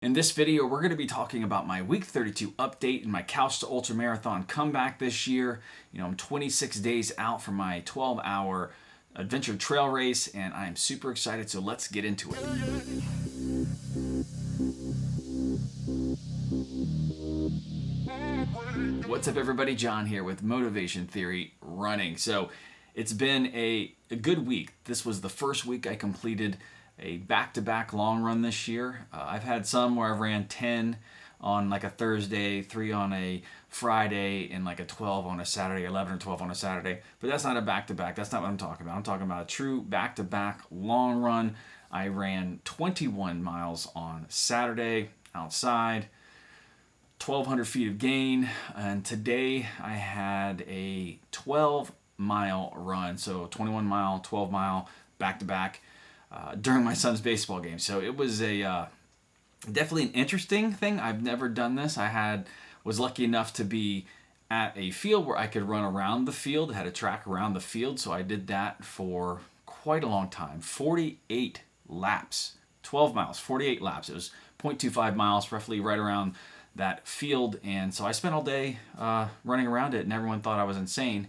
In this video, we're going to be talking about my week 32 update and my Couch to Ultramarathon comeback this year. I'm 26 days out from my 12-hour adventure trail race, and I am super excited, so let's get into it. What's up, everybody? John here with Motivation Theory Running. So it's been a good week. This was the first week I completed a back-to-back long run this year. I've had some where I've ran 10 on like a Thursday, 3 on a Friday, and like a 12 on a Saturday, 11 or 12 on a Saturday. But that's not a back-to-back. That's not what I'm talking about. I'm talking about a true back-to-back long run. I ran 21 miles on Saturday outside, 1,200 feet of gain, and today I had a 12-mile run. So 21 mile, 12 mile, back-to-back. During my son's baseball game. So it was a definitely an interesting thing. I've never done this. Was lucky enough to be at a field where I could run around the field. It had a track around the field, so I did that for quite a long time. 48 laps, 12 miles, 48 laps. It was 0.25 miles, roughly right around that field. And so I spent all day running around it, and everyone thought I was insane.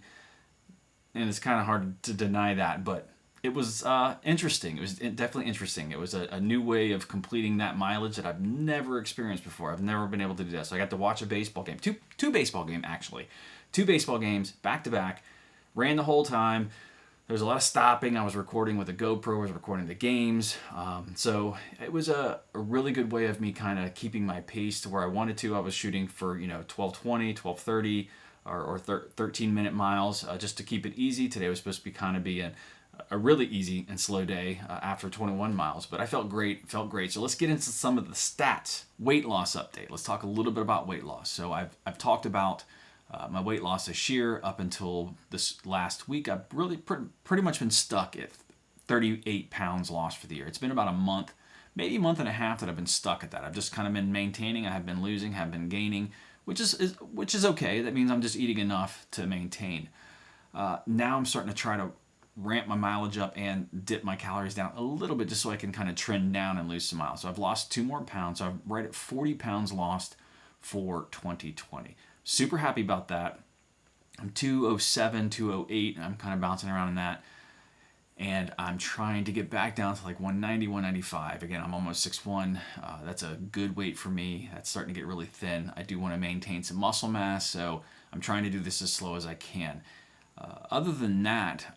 And it's kind of hard to deny that, but it was interesting. It was definitely interesting. It was a new way of completing that mileage that I've never experienced before. I've never been able to do that. So I got to watch a baseball game, two baseball games actually, 2 baseball games back to back. Ran the whole time. There was a lot of stopping. I was recording with a GoPro. I was recording the games. So it was a really good way of me kind of keeping my pace to where I wanted to. I was shooting for 12:20, 12:30, or 13-minute miles just to keep it easy. Today was supposed to be kind of a really easy and slow day after 21 miles, but I felt great. So let's get into some of the stats. Weight loss update. Let's talk a little bit about weight loss. So I've talked about my weight loss this year up until this last week. I've really pretty much been stuck at 38 pounds lost for the year. It's been about a month, maybe a month and a half that I've been stuck at that. I've just kind of been maintaining. I have been losing, have been gaining, which is okay. That means I'm just eating enough to maintain. Now I'm starting to try to ramp my mileage up and dip my calories down a little bit just so I can kind of trend down and lose some miles. So I've lost 2 more pounds. So I'm right at 40 pounds lost for 2020. Super happy about that. I'm 207, 208, and I'm kind of bouncing around in that. And I'm trying to get back down to like 190, 195. Again, I'm almost 6'1". That's a good weight for me. That's starting to get really thin. I do want to maintain some muscle mass, so I'm trying to do this as slow as I can. Other than that,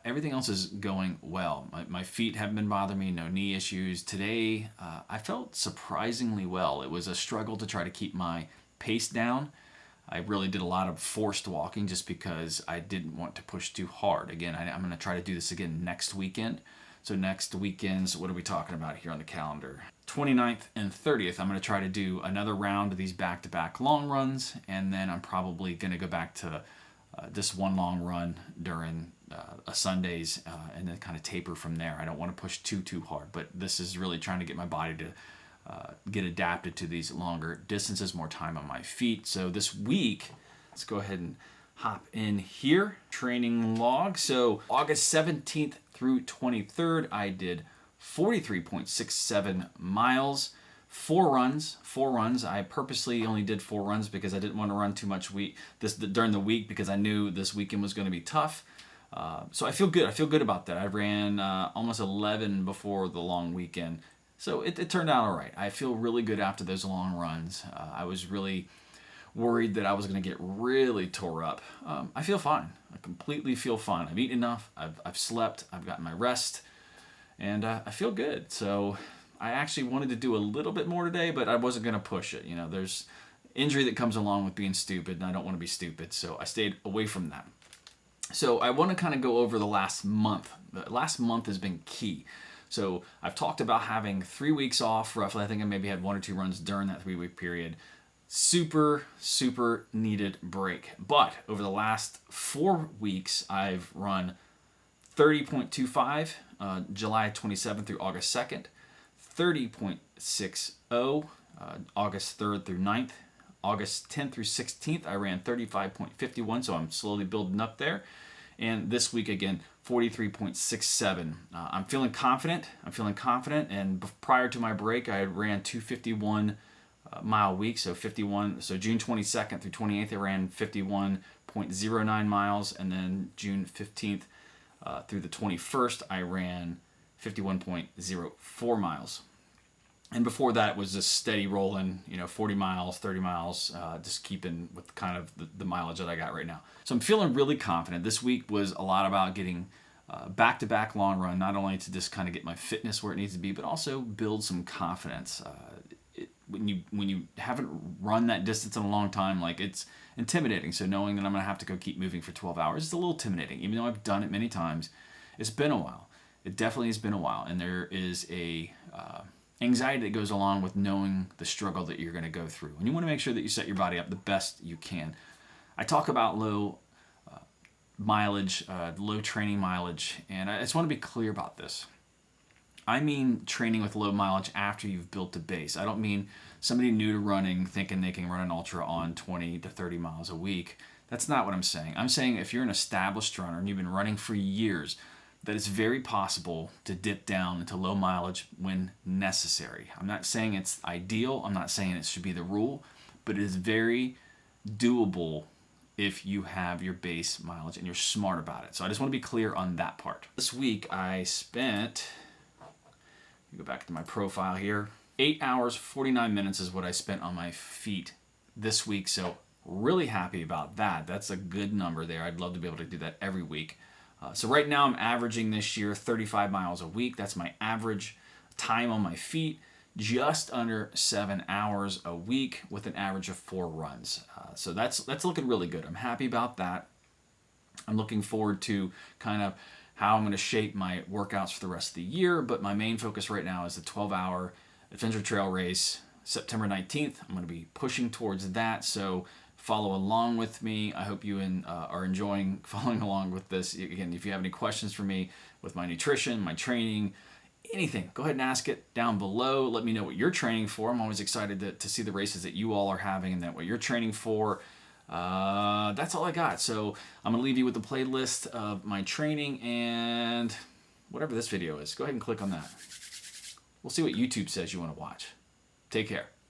everything else is going well. My feet haven't been bothering me, no knee issues. Today, I felt surprisingly well. It was a struggle to try to keep my pace down. I really did a lot of forced walking just because I didn't want to push too hard. Again, I'm going to try to do this again next weekend. So next weekend's, what are we talking about here on the calendar? 29th and 30th, I'm going to try to do another round of these back-to-back long runs, and then I'm probably going to go back to just one long run during a Sundays and then kind of taper from there. I don't want to push too hard, but this is really trying to get my body to get adapted to these longer distances, more time on my feet. So this week, let's go ahead and hop in here. Training log. So August 17th through 23rd, I did 43.67 miles. 4 runs. I purposely only did 4 runs because I didn't want to run too much during the week because I knew this weekend was going to be tough. So I feel good. I feel good about that. I ran almost 11 before the long weekend. So it turned out all right. I feel really good after those long runs. I was really worried that I was going to get really tore up. I feel fine. I completely feel fine. I've eaten enough. I've slept. I've gotten my rest. And I feel good. So I actually wanted to do a little bit more today, but I wasn't going to push it. There's injury that comes along with being stupid, and I don't want to be stupid, so I stayed away from that. So I want to kind of go over the last month. The last month has been key. So I've talked about having 3 weeks off, roughly. I think I maybe had 1 or 2 runs during that 3-week period. Super needed break. But over the last 4 weeks, I've run 30.25, July 27th through August 2nd. 30.60, August 3rd through 9th. August 10th through 16th, I ran 35.51, so I'm slowly building up there. And this week again, 43.67. I'm feeling confident. And prior to my break, I had ran 251 mile week, so 51. So June 22nd through 28th, I ran 51.09 miles, and then June 15th through the 21st, I ran 51.04 miles. And before that, it was just steady rolling, 40 miles, 30 miles, just keeping with kind of the mileage that I got right now. So I'm feeling really confident. This week was a lot about getting back-to-back long run, not only to just kind of get my fitness where it needs to be, but also build some confidence. When you haven't run that distance in a long time, like, it's intimidating. So knowing that I'm going to have to go keep moving for 12 hours is a little intimidating. Even though I've done it many times, it's been a while. It definitely has been a while. And there is a anxiety that goes along with knowing the struggle that you're going to go through. And you want to make sure that you set your body up the best you can. I talk about low mileage, low training mileage, and I just want to be clear about this. I mean training with low mileage after you've built a base. I don't mean somebody new to running thinking they can run an ultra on 20 to 30 miles a week. That's not what I'm saying. I'm saying if you're an established runner and you've been running for years, that it's very possible to dip down into low mileage when necessary. I'm not saying it's ideal. I'm not saying it should be the rule, but it is very doable if you have your base mileage and you're smart about it. So I just want to be clear on that part. This week I spent, go back to my profile here, 8 hours, 49 minutes is what I spent on my feet this week. So really happy about that. That's a good number there. I'd love to be able to do that every week. So right now I'm averaging this year 35 miles a week. That's my average time on my feet, just under 7 hours a week with an average of 4 runs. So that's looking really good. I'm happy about that. I'm looking forward to kind of how I'm going to shape my workouts for the rest of the year, but my main focus right now is the 12-hour Adventure Trail race, September 19th. I'm going to be pushing towards that, so follow along with me. I hope you are enjoying following along with this. Again, if you have any questions for me with my nutrition, my training, anything, go ahead and ask it down below. Let me know what you're training for. I'm always excited to see the races that you all are having and that what you're training for. That's all I got. So I'm going to leave you with the playlist of my training and whatever this video is. Go ahead and click on that. We'll see what YouTube says you want to watch. Take care.